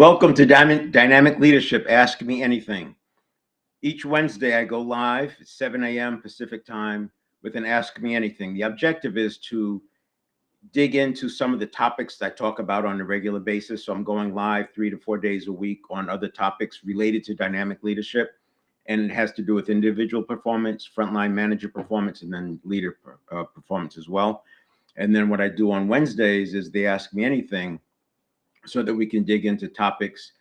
Welcome to Dynamic Leadership. Ask me anything. Each Wednesday, I go live at 7 a.m. Pacific time with an Ask Me Anything. The objective is to dig into some of the topics that I talk about on a regular basis. So I'm going live 3 to 4 days a week on other topics related to dynamic leadership. And it has to do with individual performance, frontline manager performance, and then leader performance as well. And then what I do on Wednesdays is they ask me anything so that we can dig into topics.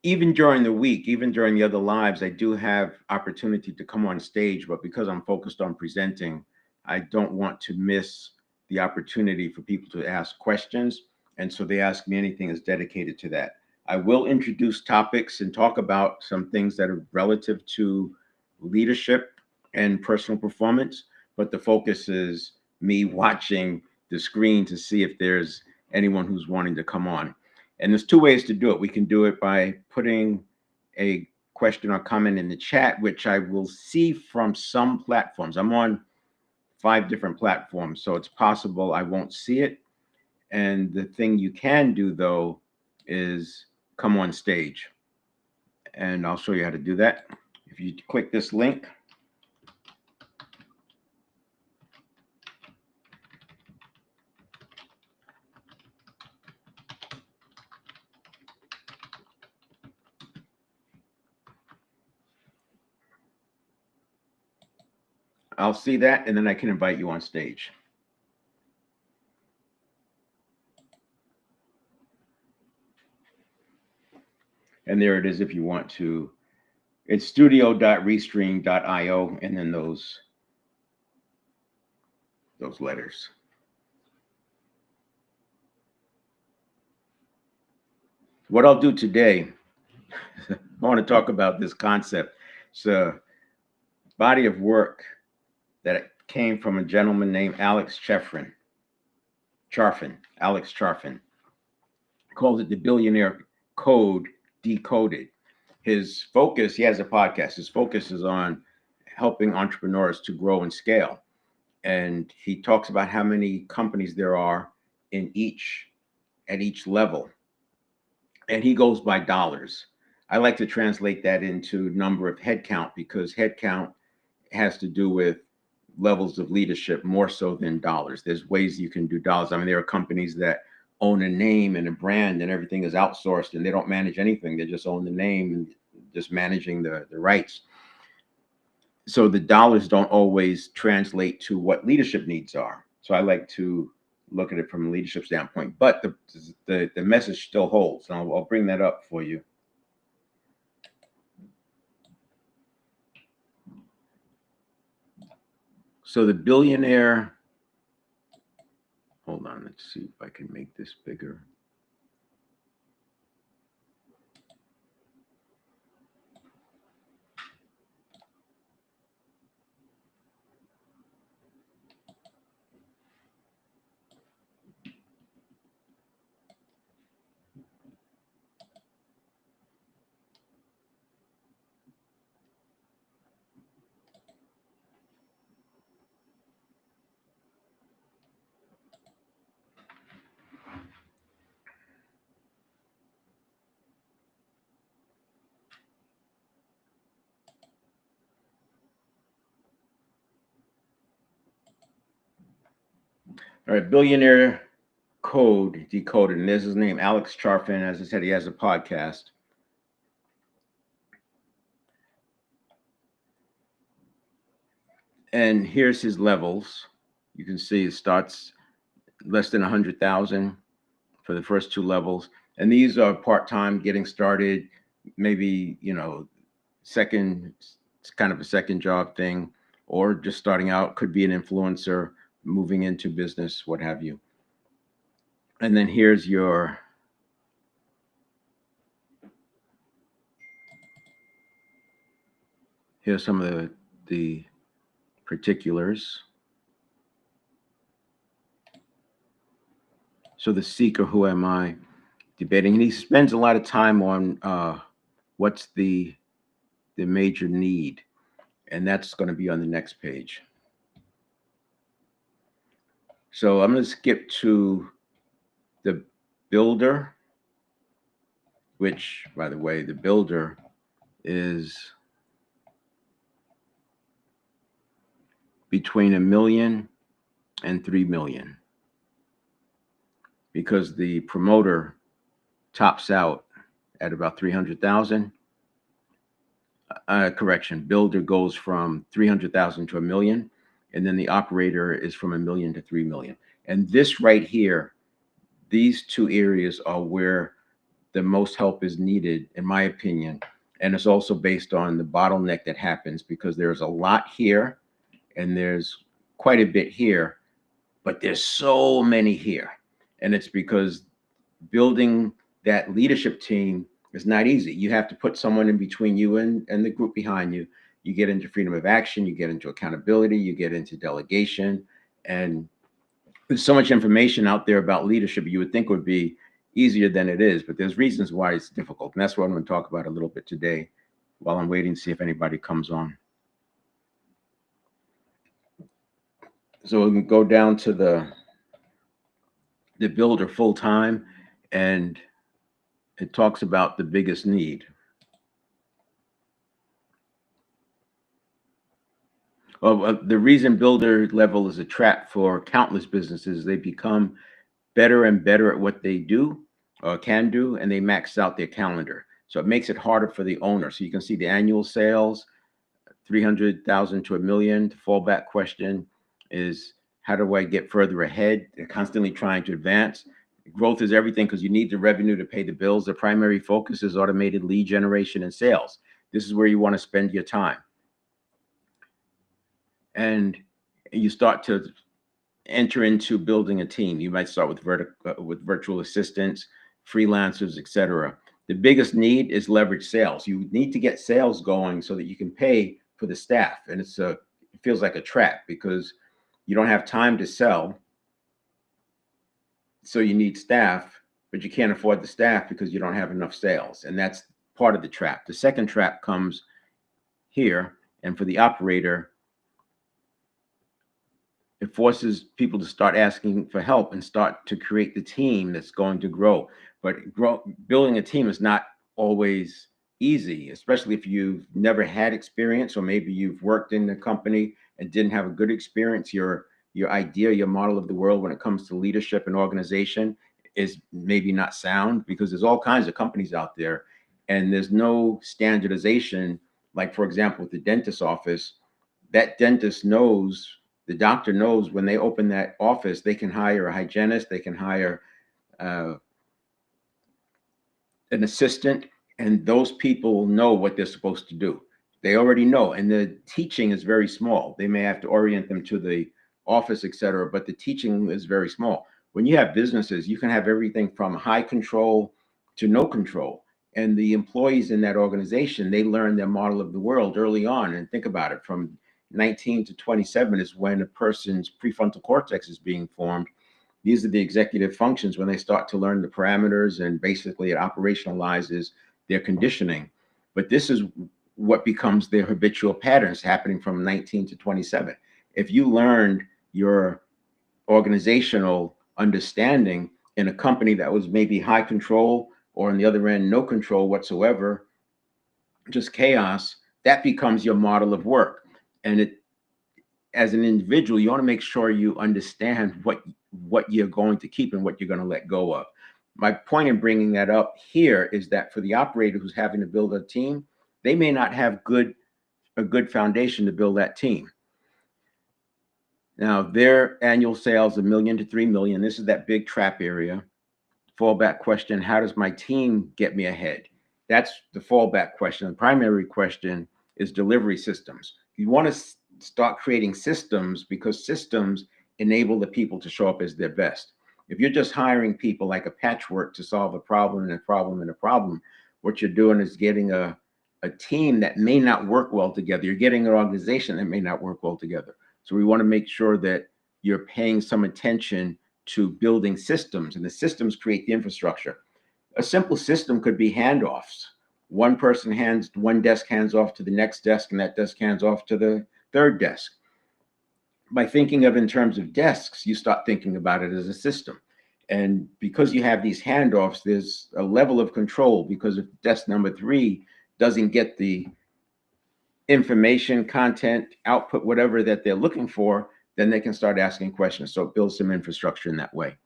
Even during the week, even during the other lives, I do have opportunity to come on stage, but because I'm focused on presenting, I don't want to miss the opportunity for people to ask questions. And so they ask me anything is dedicated to that. I will introduce topics and talk about some things that are relative to leadership and personal performance, but the focus is me watching the screen to see if there's anyone who's wanting to come on. And there's two ways to do it. We can do it by putting a question or comment in the chat, which I will see from some platforms. I'm on 5 different platforms, so it's possible I won't see it. And the thing you can do, though, is come on stage. And I'll show you how to do that. If you click this link, I'll see that, and then I can invite you on stage. And there it is if you want to. It's studio.restream.io, and then those letters. What I'll do today, I want to talk about this concept. It's a body of work that came from a gentleman named Alex Charfen. Alex Charfen. Calls it the Billionaire Code Decoded. His focus, he has a podcast, his focus is on helping entrepreneurs to grow and scale. And he talks about how many companies there are at each level. And he goes by dollars. I like to translate that into number of headcount because headcount has to do with levels of leadership more so than dollars. There's ways you can do dollars. I mean, there are companies that own a name and a brand and everything is outsourced and they don't manage anything. They just own the name and just managing the rights. So the dollars don't always translate to what leadership needs are. So I like to look at it from a leadership standpoint, but the message still holds. And I'll bring that up for you. So the billionaire, hold on, let's see if I can make this bigger. All right, Billionaire Code Decoded. And there's his name, Alex Charfen. As I said, he has a podcast. And here's his levels. You can see it starts less than 100,000 for the first 2 levels. And these are part-time, getting started, maybe, second, it's kind of a second job thing, or just starting out, could be an influencer, moving into business, what have you. And then here's some of the particulars. So the seeker, who am I? Debating, and he spends a lot of time on what's the major need, and that's going to be on the next page. So I'm going to skip to the builder, which, by the way, the builder is between 1 million and 3 million, because the promoter tops out at about 300,000. Correction, builder goes from 300,000 to 1 million, and then the operator is from 1 million to 3 million. And this right here, these two areas are where the most help is needed, in my opinion. And it's also based on the bottleneck that happens, because there's a lot here and there's quite a bit here, but there's so many here. And it's because building that leadership team is not easy. You have to put someone in between you and the group behind you. You get into freedom of action, you get into accountability, you get into delegation. And there's so much information out there about leadership you would think would be easier than it is, but there's reasons why it's difficult. And that's what I'm going to talk about a little bit today while I'm waiting to see if anybody comes on. So we can go down to the builder full time, and it talks about the biggest need. Well, the reason builder level is a trap for countless businesses, they become better and better at what they do or can do, and they max out their calendar. So it makes it harder for the owner. So you can see the annual sales, 300,000 to 1 million. The fallback question is, how do I get further ahead? They're constantly trying to advance. Growth is everything because you need the revenue to pay the bills. The primary focus is automated lead generation and sales. This is where you want to spend your time. And you start to enter into building a team. You might start with virtual assistants, freelancers, etc. The biggest need is leverage sales. You need to get sales going so that you can pay for the staff. And it feels like a trap because you don't have time to sell. So you need staff, but you can't afford the staff because you don't have enough sales. And that's part of the trap. The second trap comes here. And for the operator, it forces people to start asking for help and start to create the team that's going to grow. But building a team is not always easy, especially if you've never had experience, or maybe you've worked in a company and didn't have a good experience. Your idea, your model of the world when it comes to leadership and organization is maybe not sound, because there's all kinds of companies out there and there's no standardization. Like, for example, with the dentist's office, that dentist knows, the doctor knows when they open that office, they can hire a hygienist, they can hire an assistant, and those people know what they're supposed to do. They already know, and the teaching is very small. They may have to orient them to the office, etc., but the teaching is very small. When you have businesses, you can have everything from high control to no control. And the employees in that organization, they learn their model of the world early on. And think about it, from 19 to 27 is when a person's prefrontal cortex is being formed. These are the executive functions when they start to learn the parameters, and basically it operationalizes their conditioning. But this is what becomes their habitual patterns happening from 19 to 27. If you learned your organizational understanding in a company that was maybe high control, or on the other end, no control whatsoever, just chaos, that becomes your model of work. And it, as an individual, you want to make sure you understand what you're going to keep and what you're going to let go of. My point in bringing that up here is that for the operator who's having to build a team, they may not have a good foundation to build that team. Now, their annual sales, 1 million to 3 million. This is that big trap area. Fallback question, how does my team get me ahead? That's the fallback question. The primary question is delivery systems. You want to start creating systems, because systems enable the people to show up as their best. If you're just hiring people like a patchwork to solve a problem and a problem and a problem, what you're doing is getting a team that may not work well together. You're getting an organization that may not work well together. So we want to make sure that you're paying some attention to building systems, and the systems create the infrastructure. A simple system could be handoffs. One desk hands off to the next desk, and that desk hands off to the third desk. By thinking of in terms of desks, you start thinking about it as a system. And because you have these handoffs, there's a level of control, because if desk number 3 doesn't get the information, content, output, whatever that they're looking for, then they can start asking questions. So it builds some infrastructure in that way.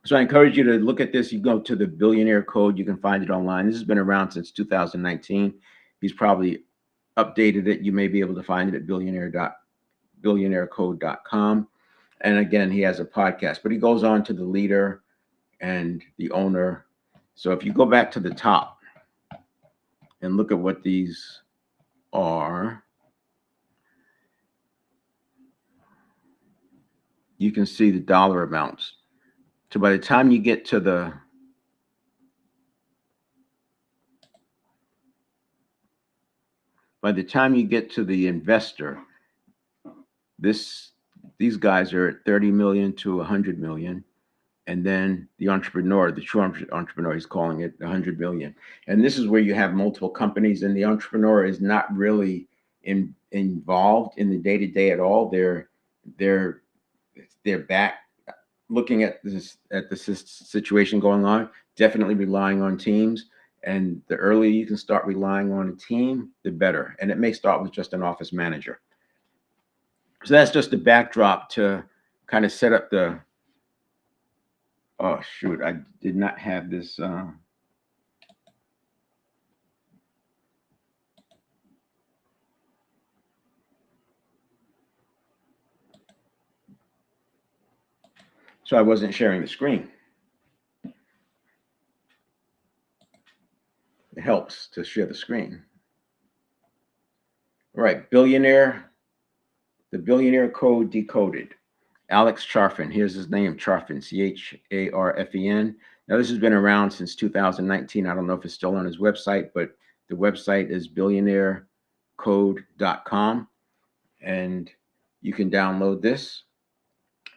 So I encourage you to look at this. You go to the Billionaire Code. You can find it online. This has been around since 2019. He's probably updated it. You may be able to find it at billionairecode.com. And again, he has a podcast, but he goes on to the leader and the owner. So if you go back to the top and look at what these are, you can see the dollar amounts. So by the time you get to the investor, these guys are at 30 million to 100 million. And then the entrepreneur, the true entrepreneur, he's calling it 100 million. And this is where you have multiple companies, and the entrepreneur is not really involved in the day-to-day at all. They're back looking at the situation going on, definitely relying on teams. And the earlier you can start relying on a team, the better. And it may start with just an office manager. So that's just the backdrop to kind of set up the, oh shoot, I did not have this. So I wasn't sharing the screen. It helps to share the screen. All right, the Billionaire Code Decoded. Alex Charfen, here's his name, Charfen, Charfen. Now, this has been around since 2019. I don't know if it's still on his website, but the website is billionairecode.com, and you can download this.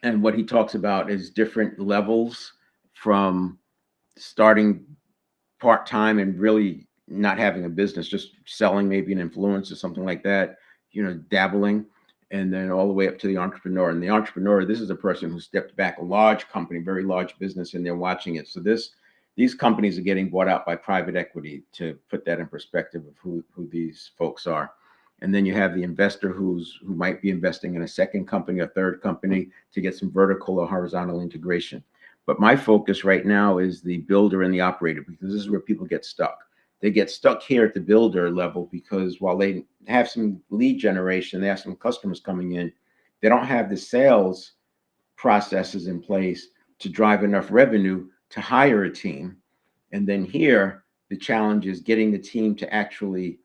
And what he talks about is different levels, from starting part-time and really not having a business, just selling maybe an influence or something like that, dabbling, and then all the way up to the entrepreneur. And the entrepreneur, this is a person who stepped back, a large company, very large business, and they're watching it. So these companies are getting bought out by private equity, to put that in perspective of who these folks are. And then you have the investor who might be investing in a second company, a third company, to get some vertical or horizontal integration. But my focus right now is the builder and the operator, because this is where people get stuck. They get stuck here at the builder level because while they have some lead generation, they have some customers coming in, they don't have the sales processes in place to drive enough revenue to hire a team. And then here, the challenge is getting the team to actually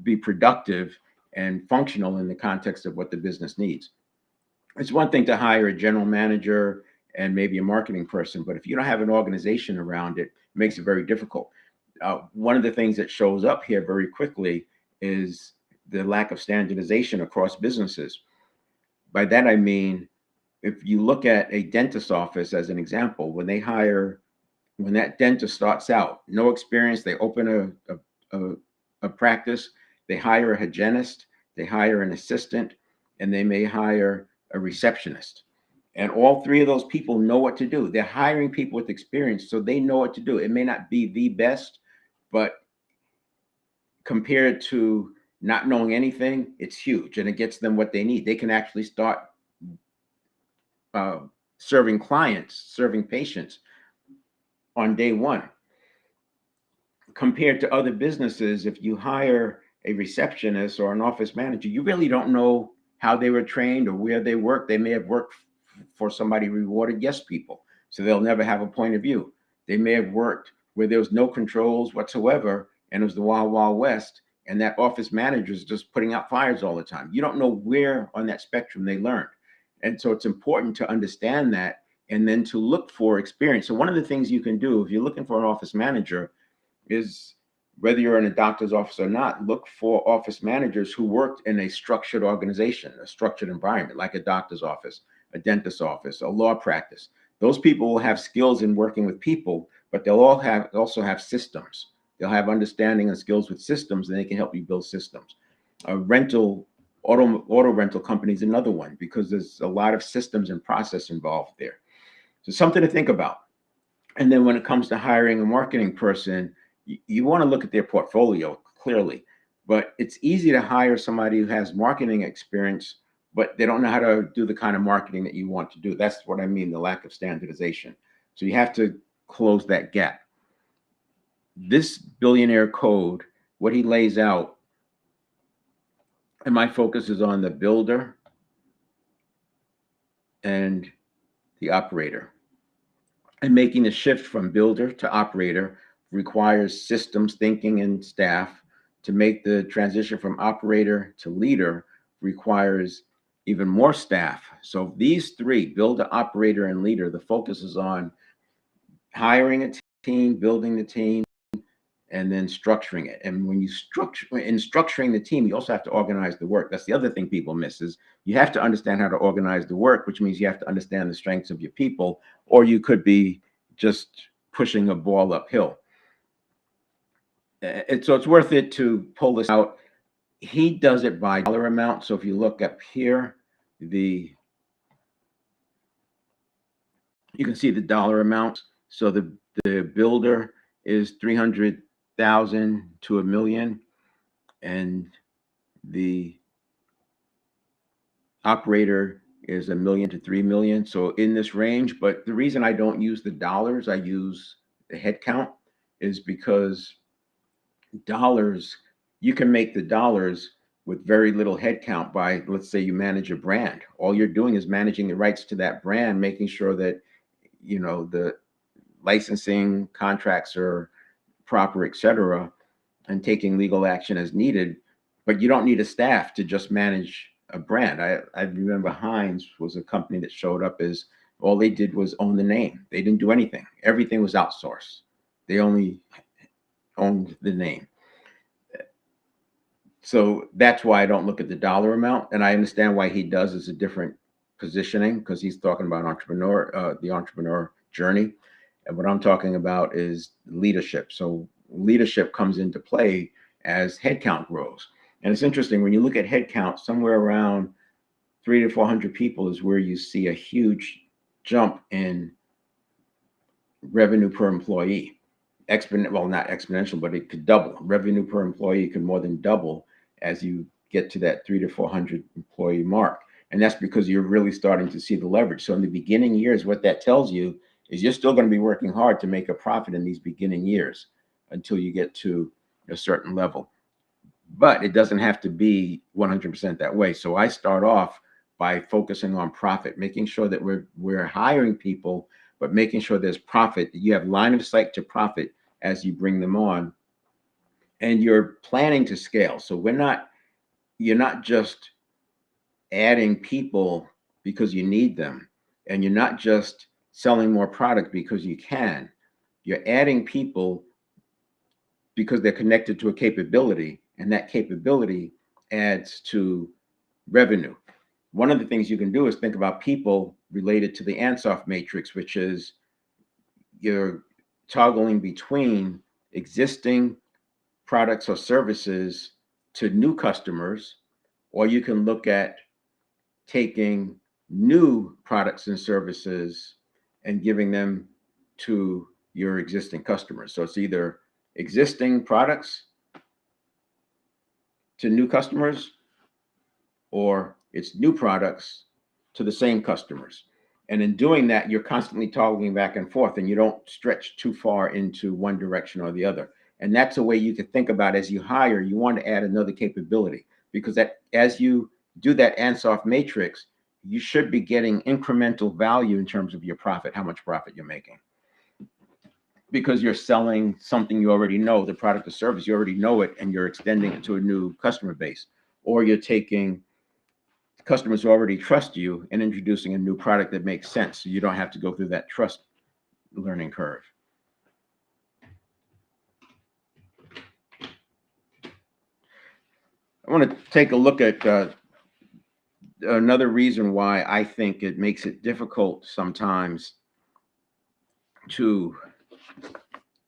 be productive and functional in the context of what the business needs. It's one thing to hire a general manager and maybe a marketing person, but if you don't have an organization around it, it makes it very difficult. One of the things that shows up here very quickly is the lack of standardization across businesses. By that, I mean, if you look at a dentist office as an example, when that dentist starts out, no experience, they open a practice, they hire a hygienist, they hire an assistant, and they may hire a receptionist. And all three of those people know what to do. They're hiring people with experience, so they know what to do. It may not be the best, but compared to not knowing anything, it's huge, and it gets them what they need. They can actually start serving clients, serving patients on day one. Compared to other businesses, if you hire a receptionist or an office manager, you really don't know how they were trained or where they work. They may have worked for somebody rewarded yes people, so they'll never have a point of view. They may have worked where there was no controls whatsoever, and it was the wild, wild west, and that office manager is just putting out fires all the time. You don't know where on that spectrum they learned. And so it's important to understand that, and then to look for experience. So one of the things you can do if you're looking for an office manager is, whether you're in a doctor's office or not, look for office managers who worked in a structured organization, a structured environment, like a doctor's office, a dentist's office, a law practice. Those people will have skills in working with people, but they'll also have systems. They'll have understanding and skills with systems, and they can help you build systems. Auto rental company is another one, because there's a lot of systems and process involved there. So something to think about. And then when it comes to hiring a marketing person, you want to look at their portfolio clearly. But it's easy to hire somebody who has marketing experience, but they don't know how to do the kind of marketing that you want to do. That's what I mean, the lack of standardization. So you have to close that gap. This billionaire code, what he lays out, and my focus is on the builder and the operator. And making the shift from builder to operator requires systems thinking and staff. To make the transition from operator to leader requires even more staff. So these three, builder, operator, and leader, the focus is on hiring a team, building the team, and then structuring it. And when you structuring the team, you also have to organize the work. That's the other thing people miss, is you have to understand how to organize the work, which means you have to understand the strengths of your people, or you could be just pushing a ball uphill. So it's worth it to pull this out. He does it by dollar amount. So if you look up here, you can see the dollar amounts. So the builder is 300,000 to $1 million, and the operator is $1 million to $3 million. So in this range, but the reason I don't use the dollars, I use the head count, is because dollars, you can make the dollars with very little head count by, let's say you manage a brand. All you're doing is managing the rights to that brand, making sure that, the licensing contracts are proper, etc., and taking legal action as needed. But you don't need a staff to just manage a brand. I remember Heinz was a company that showed up as all they did was own the name. They didn't do anything. Everything was outsourced. They only owned the name. So that's why I don't look at the dollar amount. And I understand why he does. Is a different positioning, because he's talking about the entrepreneur journey. And what I'm talking about is leadership. So leadership comes into play as headcount grows. And it's interesting, when you look at headcount, somewhere around 300 to 400 people is where you see a huge jump in revenue per employee. Well, not exponential, but it could double. Revenue per employee could more than double as you get to that 300 to 400 employee mark. And that's because you're really starting to see the leverage. So in the beginning years, what that tells you is you're still going to be working hard to make a profit in these beginning years until you get to a certain level. But it doesn't have to be 100% that way. So I start off by focusing on profit, making sure that we're hiring people, but making sure there's profit, that you have line of sight to profit as you bring them on, and you're planning to scale. So you're not just adding people because you need them, and you're not just selling more product because you can. You're adding people because they're connected to a capability, and that capability adds to revenue. One of the things you can do is think about people related to the Ansoff matrix, which is you're toggling between existing products or services to new customers, or you can look at taking new products and services and giving them to your existing customers. So it's either existing products to new customers, or it's new products to the same customers. And in doing that, you're constantly toggling back and forth, and you don't stretch too far into one direction or the other. And that's a way you could think about, as you hire, you want to add another capability, because that as you do that Ansoff matrix, you should be getting incremental value in terms of your profit, how much profit you're making. Because you're selling something you already know, the product or service, you already know it, and you're extending it to a new customer base. Or you're taking customers who already trust you and introducing a new product that makes sense, so you don't have to go through that trust learning curve. I want to take a look at another reason why I think it makes it difficult sometimes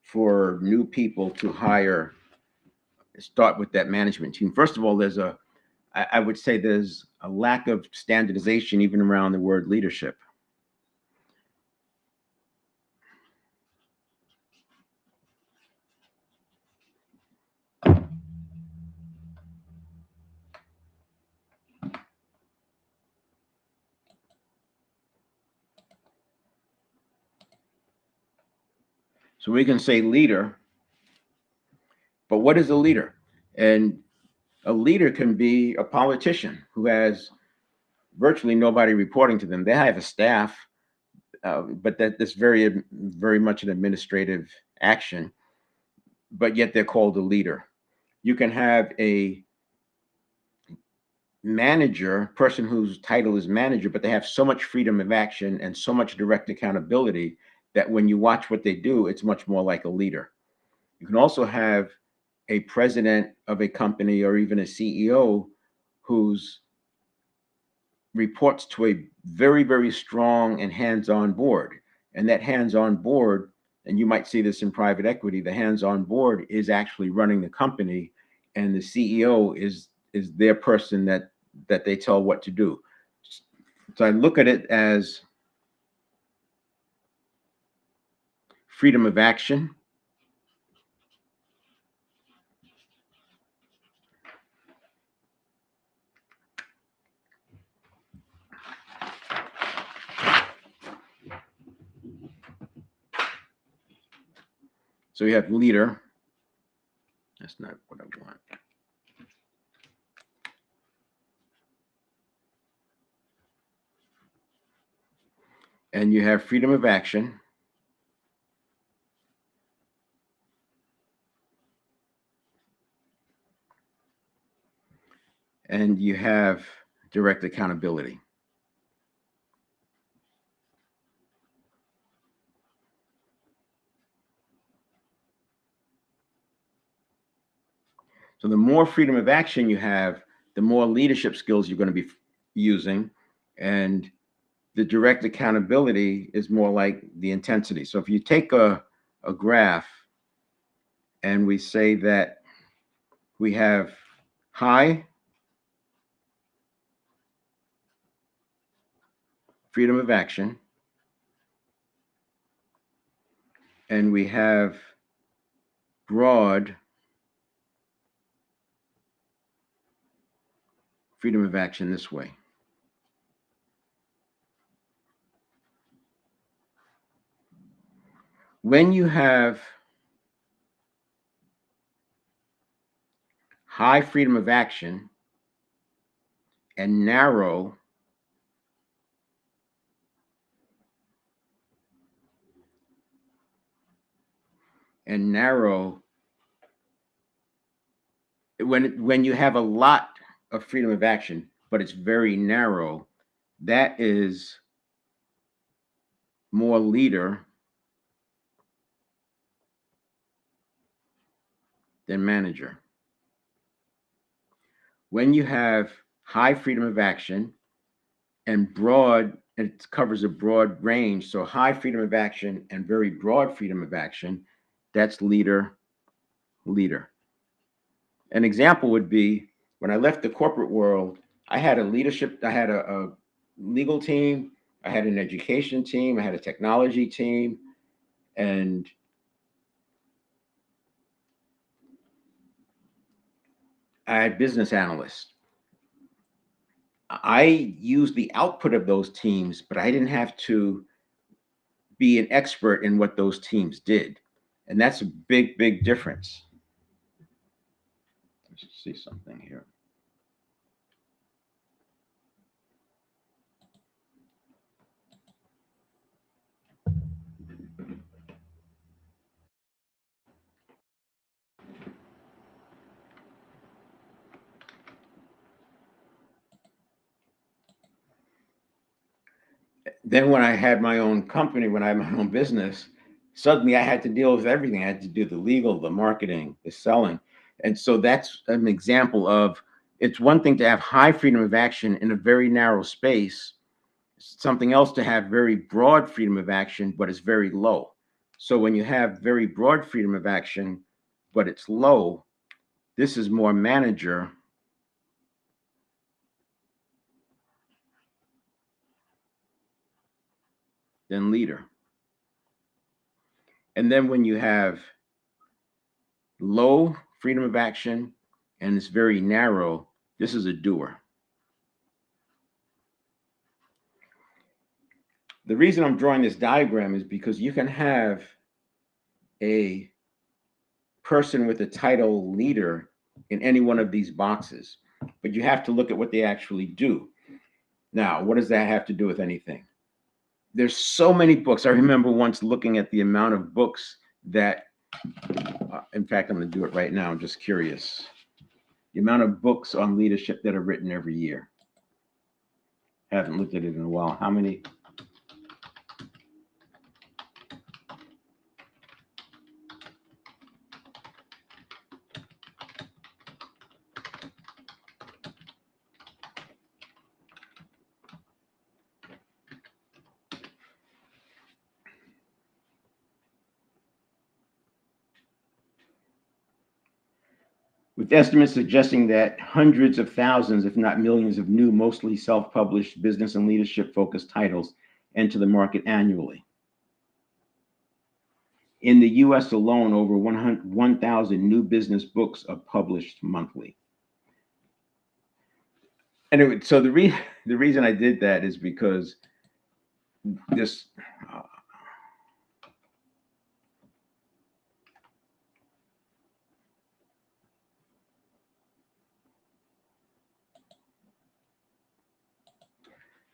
for new people to start with that management team. First of all, I would say there's a lack of standardization even around the word leadership. So we can say leader, but what is a leader? And a leader can be a politician who has virtually nobody reporting to them. They have a staff, but that's very much an administrative action, but yet they're called a leader. You can have a manager, person whose title is manager, but they have so much freedom of action and so much direct accountability that when you watch what they do, it's much more like a leader. You can also have a president of a company or even a CEO who's reports to a very strong and hands-on board. And that hands-on board, and you might see this in private equity, the hands-on board is actually running the company, and the CEO is their person that they tell what to do. So I look at it as freedom of action. So you have leader. That's not what I want. And you have freedom of action. And you have direct accountability. So the more freedom of action you have, the more leadership skills you're going to be using. And the direct accountability is more like the intensity. So if you take a graph and we say that we have high freedom of action and we have broad freedom of action this way. When you have high freedom of action and narrow when you have a lot of freedom of action but it's very narrow, that is more leader than manager. When you have high freedom of action and broad, it covers a broad range, so high freedom of action and very broad freedom of action, that's leader. An example would be when I left the corporate world, I had a legal team, I had an education team, I had a technology team, and I had business analysts. I used the output of those teams, but I didn't have to be an expert in what those teams did. And that's a big difference. Let's see something here. Then when I had my own company, when I had my own business, suddenly I had to deal with everything. I had to do the legal, the marketing, the selling. And so that's an example of it's one thing to have high freedom of action in a very narrow space, something else to have very broad freedom of action, but it's very low. So when you have very broad freedom of action, but it's low, this is more manager than leader. And then when you have low freedom of action and it's very narrow, this is a doer. The reason I'm drawing this diagram is because you can have a person with a title leader in any one of these boxes, but you have to look at what they actually do. Now, what does that have to do with anything? There's so many books. I remember once looking at the amount of books that, in fact, I'm going to do it right now. I'm just curious. The amount of books on leadership that are written every year. Haven't looked at it in a while. How many? With estimates suggesting that hundreds of thousands, if not millions, of new, mostly self published business and leadership focused titles enter the market annually. In the US alone, over 1,000 new business books are published monthly. And so the reason I did that is because this.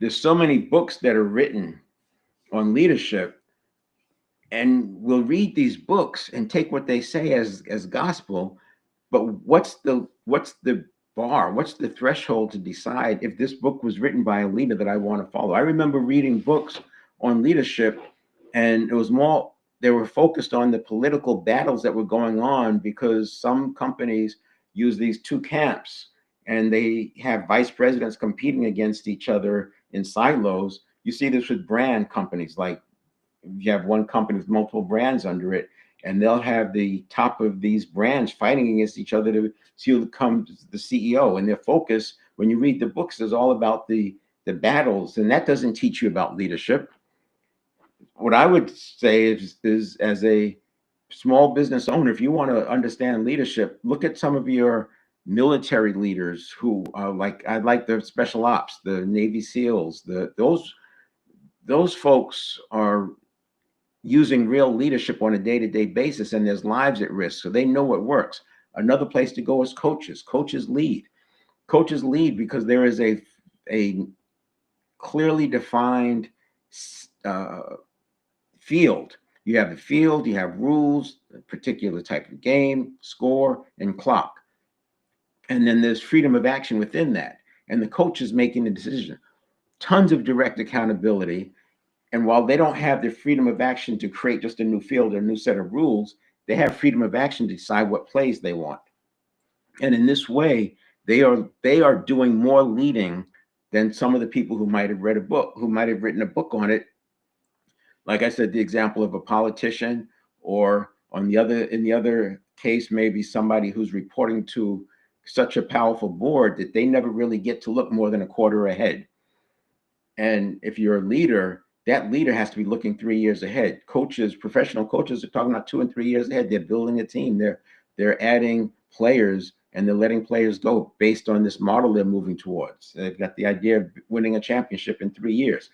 There's so many books that are written on leadership, and we'll read these books and take what they say as gospel, but what's the bar, what's the threshold to decide if this book was written by a leader that I want to follow? I remember reading books on leadership, and it was more, they were focused on the political battles that were going on, because some companies use these two camps and they have vice presidents competing against each other in silos. You see this with brand companies. Like, you have one company with multiple brands under it, and they'll have the top of these brands fighting against each other to see who becomes the CEO. And their focus, when you read the books, is all about the battles, and that doesn't teach you about leadership. What I would say is as a small business owner, if you want to understand leadership, look at some of your military leaders who are like, I like the special ops, the Navy SEALs, those folks are using real leadership on a day-to-day basis, and there's lives at risk, so they know what works. Another place to go is coaches. Coaches lead because there is a clearly defined field. You have the field, you have rules, a particular type of game, score, and clock, and then there's freedom of action within that, and the coach is making the decision. Tons of direct accountability. And while they don't have the freedom of action to create just a new field or a new set of rules, they have freedom of action to decide what plays they want. And in this way, they are doing more leading than some of the people who might have read a book, who might have written a book on it. Like I said, the example of a politician, or in the other case, maybe somebody who's reporting to such a powerful board that they never really get to look more than a quarter ahead. And if you're a leader, that leader has to be looking 3 years ahead. Coaches, professional coaches, are talking about 2 and 3 years ahead. They're building a team. They're adding players, and they're letting players go based on this model they're moving towards. They've got the idea of winning a championship in 3 years.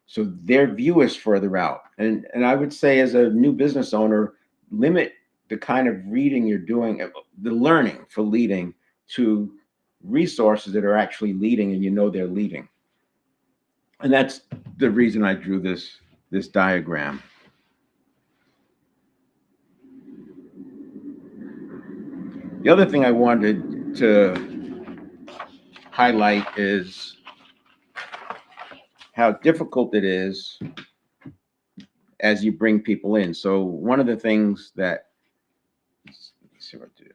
So their view is further out. And I would say, as a new business owner, limit the kind of reading you're doing, the learning for leading, to resources that are actually leading and you know they're leading. And that's the reason I drew this diagram. The other thing I wanted to highlight is how difficult it is as you bring people in. So one of the things that, let's see what to do.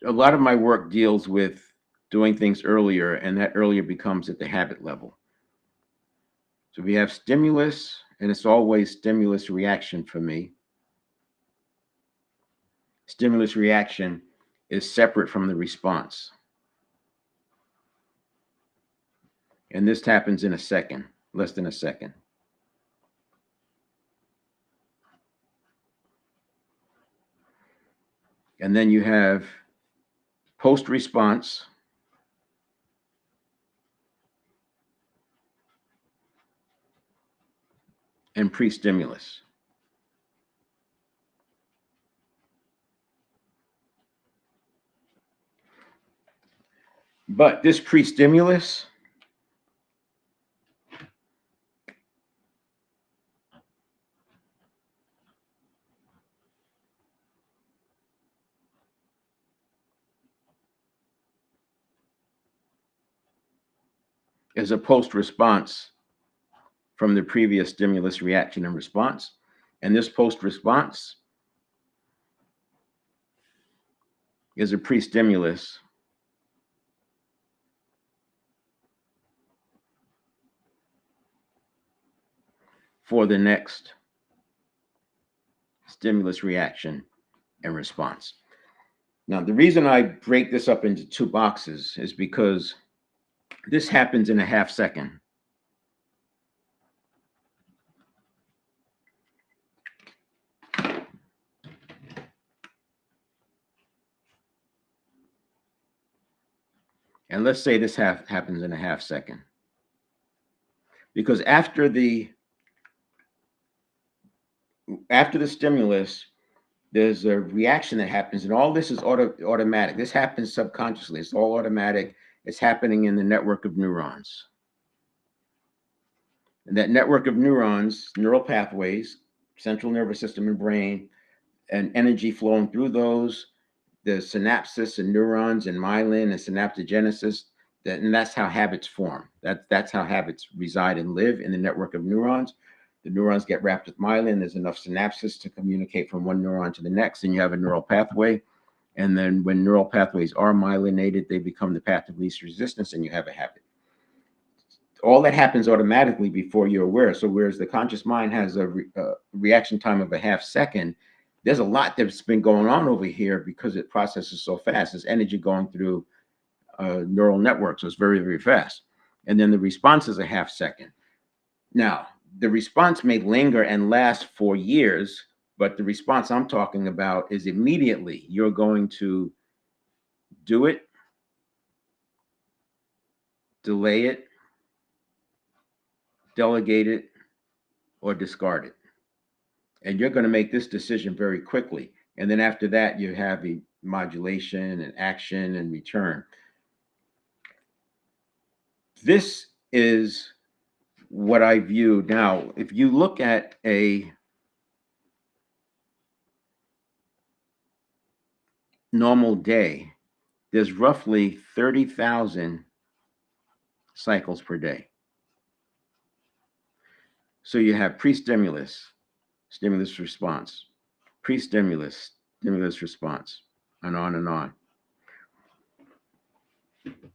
A lot of my work deals with doing things earlier, and that earlier becomes at the habit level. So we have stimulus, and it's always stimulus reaction for me. Stimulus reaction is separate from the response. And this happens in a second, less than a second. And then you have post response, and pre-stimulus. But this pre-stimulus is a post-response from the previous stimulus reaction and response. And this post-response is a pre-stimulus for the next stimulus reaction and response. Now, the reason I break this up into two boxes is because this happens in a half second. And let's say this happens in a half second. Because after the stimulus, there's a reaction that happens, and all this is automatic. This happens subconsciously. It's all automatic. It's happening in the network of neurons. And that network of neurons, neural pathways, central nervous system and brain, and energy flowing through those, the synapses and neurons and myelin and synaptogenesis, and that's how habits form. That's how habits reside and live in the network of neurons. The neurons get wrapped with myelin. There's enough synapses to communicate from one neuron to the next, and you have a neural pathway. And then when neural pathways are myelinated, they become the path of least resistance, and you have a habit. All that happens automatically before you're aware. So whereas the conscious mind has a reaction time of a half second, there's a lot that's been going on over here because it processes so fast. There's energy going through neural networks, so it's very, very fast. And then the response is a half second. Now, the response may linger and last for years, but the response I'm talking about is immediately you're going to do it, delay it, delegate it, or discard it. And you're going to make this decision very quickly. And then after that, you have the modulation and action and return. This is what I view now. If you look at a normal day, there's roughly 30,000 cycles per day. So you have pre-stimulus, stimulus response, pre-stimulus, stimulus response, and on and on.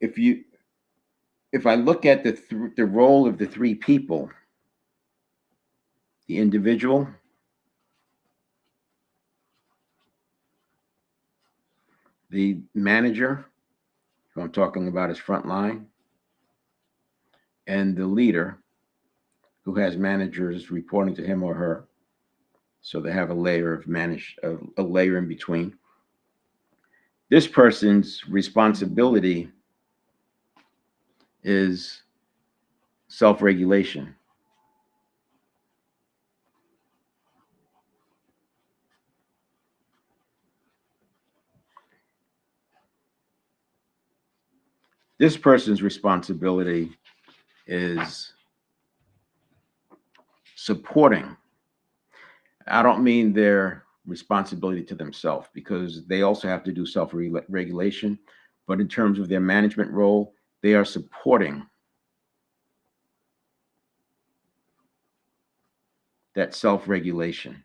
If I look at the role of the three people, the individual, the manager, who I'm talking about as frontline, and the leader, who has managers reporting to him or her, so they have a layer of a layer in between. This person's responsibility is self-regulation. This person's responsibility is supporting. I don't mean their responsibility to themselves, because they also have to do self-regulation, but in terms of their management role, they are supporting that self-regulation.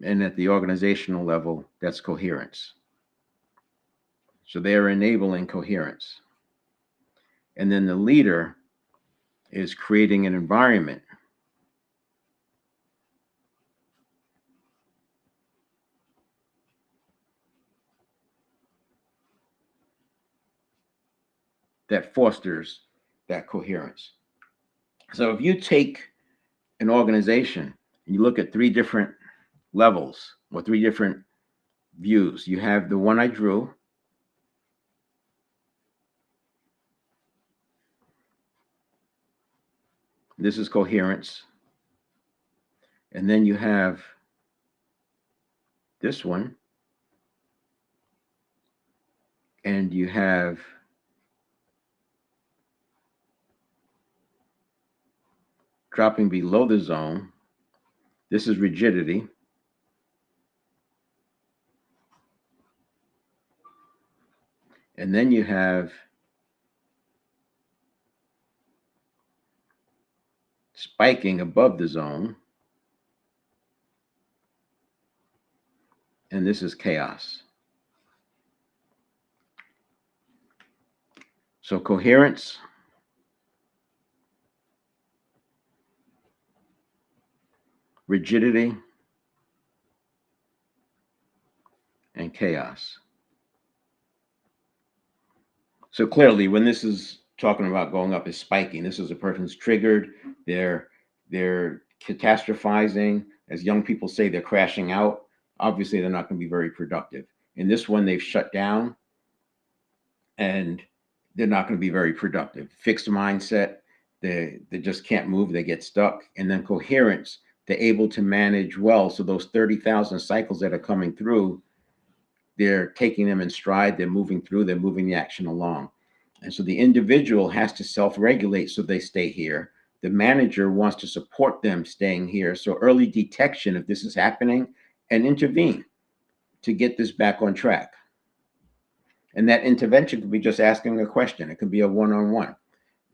And at the organizational level, that's coherence. So they are enabling coherence. And then the leader is creating an environment that fosters that coherence. So if you take an organization and you look at three different levels or three different views, you have the one I drew, This is coherence. And then you have this one, and you have dropping below the zone. This is rigidity. And then you have spiking above the zone. And this is chaos. So coherence, rigidity, and chaos. So clearly, when this is talking about going up, is spiking. This is a person's triggered. They're catastrophizing. As young people say, they're crashing out. Obviously, they're not going to be very productive. In this one, they've shut down, and they're not going to be very productive. Fixed mindset. They just can't move. They get stuck. And then coherence. They're able to manage well. So those 30,000 cycles that are coming through, they're taking them in stride, they're moving through, they're moving the action along. And so the individual has to self-regulate so they stay here. The manager wants to support them staying here. So early detection if this is happening and intervene to get this back on track. And that intervention could be just asking a question. It could be a one-on-one.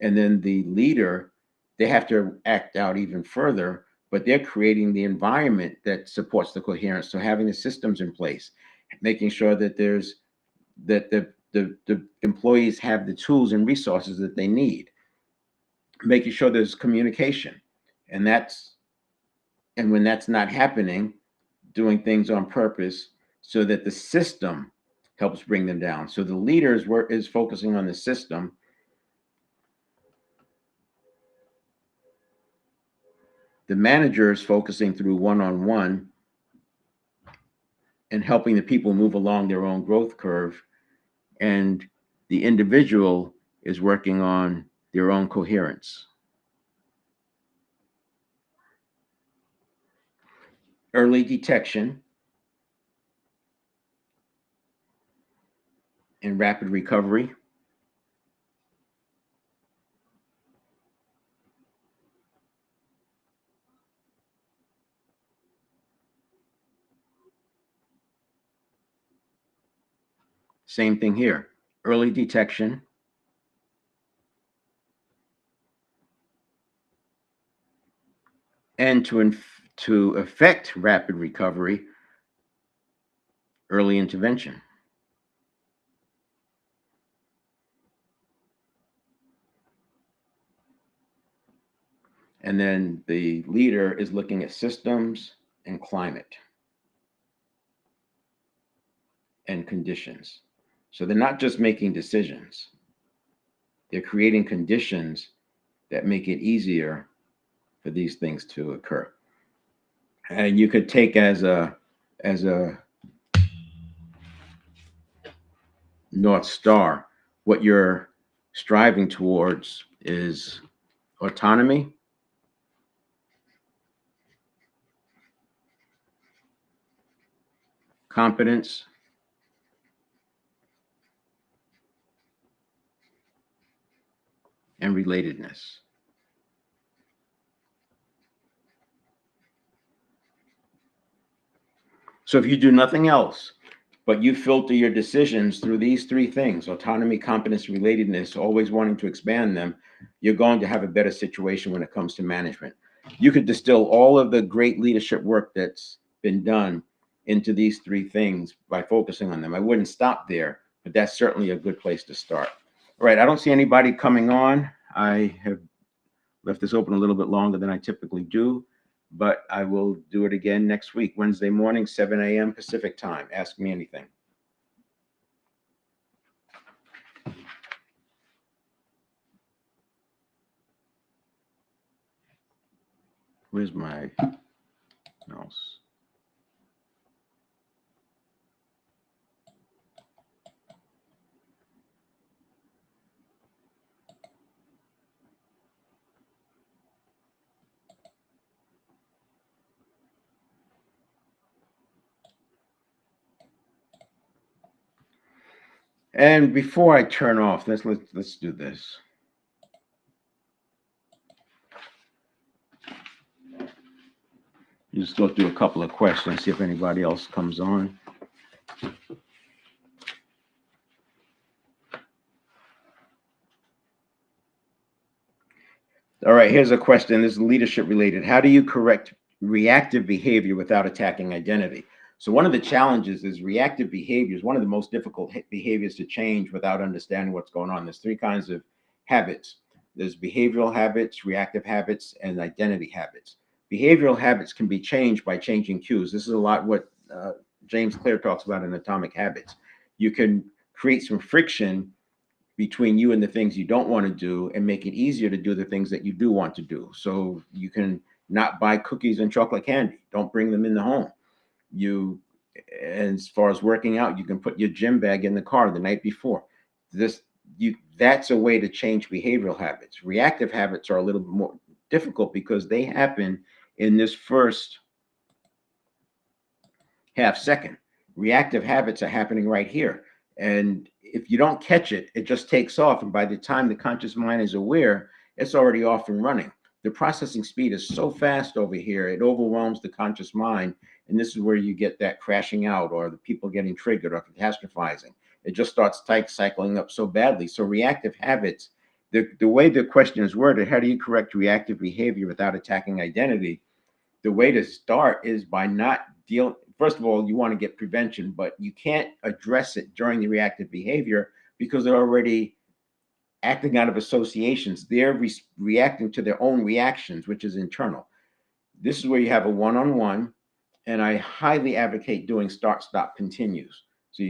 And then the leader, they have to act out even further, but they're creating the environment that supports the coherence. So having the systems in place, making sure that the employees have the tools and resources that they need, making sure there's communication. And when that's not happening, doing things on purpose so that the system helps bring them down. So the leaders is focusing on the system. The manager is focusing through one-on-one and helping the people move along their own growth curve. And the individual is working on their own coherence. Early detection and rapid recovery. Same thing here. Early detection and to affect rapid recovery, early intervention. And then the leader is looking at systems and climate and conditions. So they're not just making decisions, they're creating conditions that make it easier for these things to occur. And you could take as a North Star, what you're striving towards is autonomy, competence, and relatedness. So if you do nothing else, but you filter your decisions through these three things: autonomy, competence, relatedness, always wanting to expand them, you're going to have a better situation when it comes to management. You could distill all of the great leadership work that's been done into these three things by focusing on them. I wouldn't stop there, but that's certainly a good place to start. All right, I don't see anybody coming on. I have left this open a little bit longer than I typically do, but I will do it again next week, Wednesday morning, 7 a.m. Pacific time. Ask me anything. Where's my mouse? And before I turn off, let's do this. Just go through a couple of questions, see if anybody else comes on. All right, here's a question. This is leadership related. How do you correct reactive behavior without attacking identity? So one of the challenges is reactive behavior is one of the most difficult behaviors to change without understanding what's going on. There's three kinds of habits. There's behavioral habits, reactive habits, and identity habits. Behavioral habits can be changed by changing cues. This is a lot what James Clear talks about in Atomic Habits. You can create some friction between you and the things you don't want to do and make it easier to do the things that you do want to do. So you can not buy cookies and chocolate candy. Don't bring them in the home. You, as far as working out, you can put your gym bag in the car the night before. This that's a way to change behavioral habits. Reactive habits are a little bit more difficult because they happen in this first half second. Reactive habits are happening right here. And if you don't catch it, it just takes off. And by the time the conscious mind is aware, it's already off and running. The processing speed is so fast over here, it overwhelms the conscious mind. And this is where you get that crashing out or the people getting triggered or catastrophizing. It just starts cycling up so badly. So reactive habits, the way the question is worded, how do you correct reactive behavior without attacking identity? The way to start is by not dealing. First of all, you want to get prevention, but you can't address it during the reactive behavior because they're already acting out of associations. They're reacting to their own reactions, which is internal. This is where you have a one-on-one, and I highly advocate doing start, stop, continues. So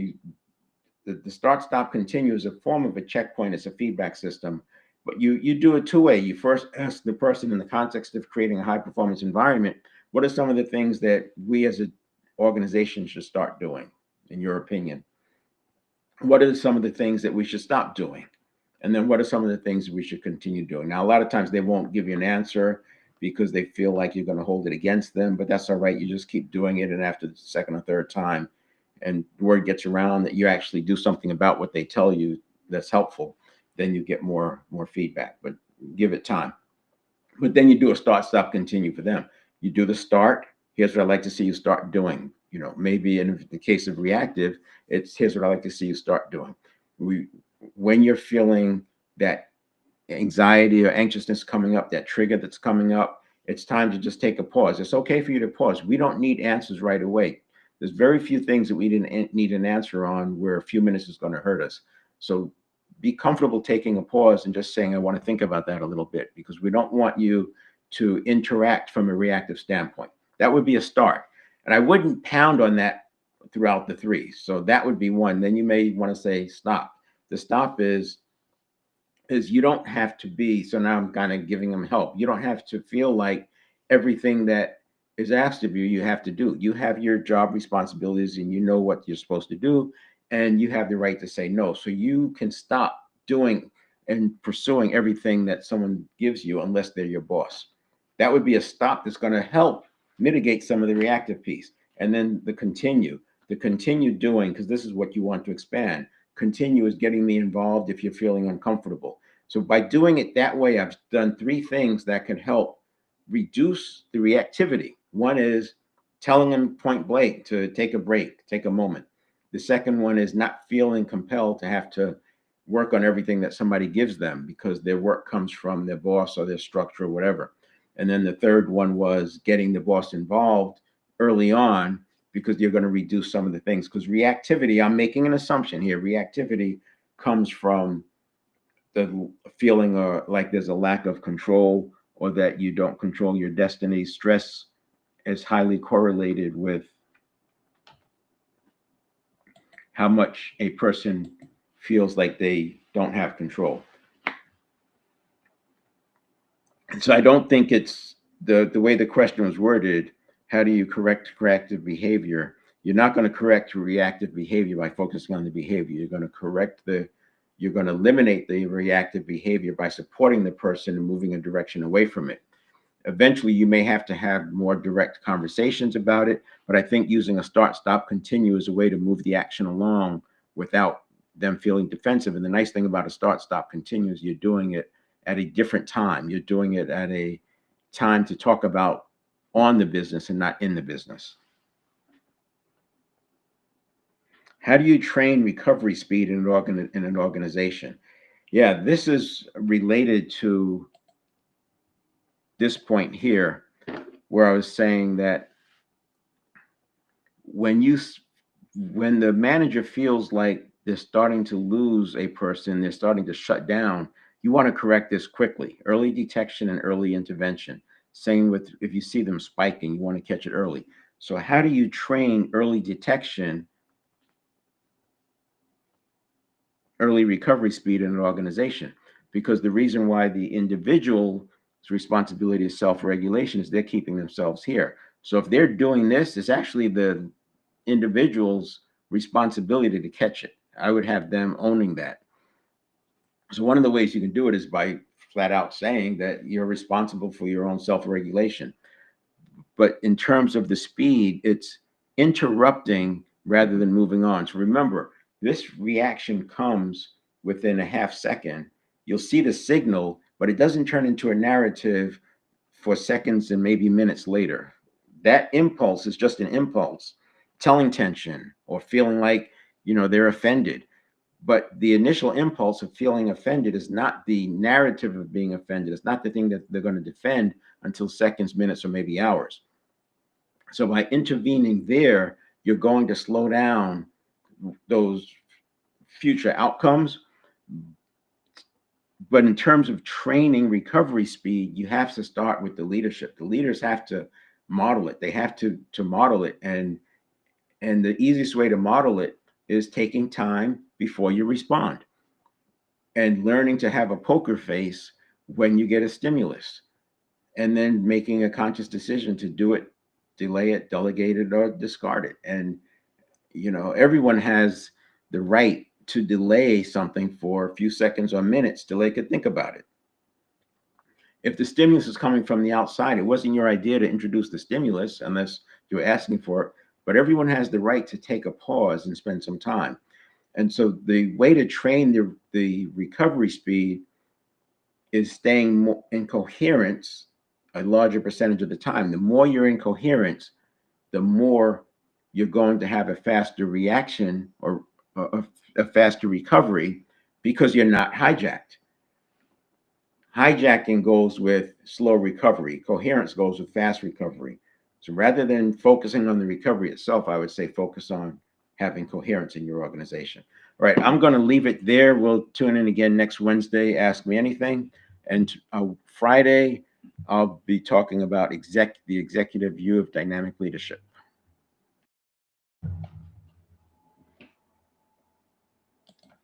the start, stop, continue is a form of a checkpoint. It's a feedback system, but you do it two-way. You first ask the person in the context of creating a high-performance environment, what are some of the things that we as an organization should start doing, in your opinion? What are some of the things that we should stop doing? And then what are some of the things we should continue doing? Now, a lot of times they won't give you an answer because they feel like you're going to hold it against them, but that's all right. You just keep doing it. And after the second or third time, and word gets around that you actually do something about what they tell you that's helpful, then you get more feedback, but give it time. But then you do a start, stop, continue for them. You do the start. Here's what I'd like to see you start doing. Maybe in the case of reactive, it's here's what I'd like to see you start doing. When you're feeling that anxiety or anxiousness coming up, that trigger that's coming up, it's time to just take a pause. It's okay for you to pause. We don't need answers right away. There's very few things that we didn't need an answer on where a few minutes is going to hurt us. So be comfortable taking a pause and just saying, I want to think about that a little bit, because we don't want you to interact from a reactive standpoint. That would be a start. And I wouldn't pound on that throughout the three. So that would be one. Then you may want to say stop. The stop is you don't have to be, so now I'm kind of giving them help. You don't have to feel like everything that is asked of you, you have to do. You have your job responsibilities and you know what you're supposed to do, and you have the right to say no. So you can stop doing and pursuing everything that someone gives you unless they're your boss. That would be a stop that's going to help mitigate some of the reactive piece. And then the continue doing, because this is what you want to expand. Continue is getting me involved if you're feeling uncomfortable. So by doing it that way, I've done three things that can help reduce the reactivity. One is telling them point blank to take a break, take a moment. The second one is not feeling compelled to have to work on everything that somebody gives them because their work comes from their boss or their structure or whatever. And then the third one was getting the boss involved early on, because you're going to reduce some of the things. Because reactivity, I'm making an assumption here, reactivity comes from the feeling like there's a lack of control or that you don't control your destiny. Stress is highly correlated with how much a person feels like they don't have control. And so I don't think it's the way the question was worded. How do you correct reactive behavior? You're not going to correct reactive behavior by focusing on the behavior. You're going to eliminate the reactive behavior by supporting the person and moving a direction away from it. Eventually, you may have to have more direct conversations about it, but I think using a start, stop, continue is a way to move the action along without them feeling defensive. And the nice thing about a start, stop, continue is you're doing it at a different time. You're doing it at a time to talk about on the business and not in the business. How do you train recovery speed in an organization? Yeah, this is related to this point here, where I was saying that when the manager feels like they're starting to lose a person, they're starting to shut down, you want to correct this quickly. Early detection and early intervention. Same with if you see them spiking, you want to catch it early. So how do you train early detection, early recovery speed in an organization? Because the reason why the individual's responsibility is self-regulation is they're keeping themselves here. So if they're doing this, it's actually the individual's responsibility to catch it. I would have them owning that. So one of the ways you can do it is by flat out saying that you're responsible for your own self-regulation. But in terms of the speed, it's interrupting rather than moving on. So remember, this reaction comes within a half second. You'll see the signal, but it doesn't turn into a narrative for seconds and maybe minutes later. That impulse is just an impulse, telling tension or feeling like, they're offended. But the initial impulse of feeling offended is not the narrative of being offended. It's not the thing that they're going to defend until seconds, minutes, or maybe hours. So by intervening there, you're going to slow down those future outcomes. But in terms of training recovery speed, you have to start with the leadership. The leaders have to model it. They have to model it. And the easiest way to model it is taking time before you respond and learning to have a poker face when you get a stimulus, and then making a conscious decision to do it, delay it, delegate it, or discard it. And, everyone has the right to delay something for a few seconds or minutes till they could think about it. If the stimulus is coming from the outside, it wasn't your idea to introduce the stimulus unless you're asking for it. But everyone has the right to take a pause and spend some time. And so the way to train the recovery speed is staying in coherence a larger percentage of the time. The more you're in coherence, the more you're going to have a faster reaction or a faster recovery, because you're not hijacked. Hijacking goes with slow recovery. Coherence goes with fast recovery. So rather than focusing on the recovery itself, I would say focus on having coherence in your organization. All right, I'm going to leave it there. We'll tune in again next Wednesday. Ask me anything. And Friday, I'll be talking about the executive view of dynamic leadership.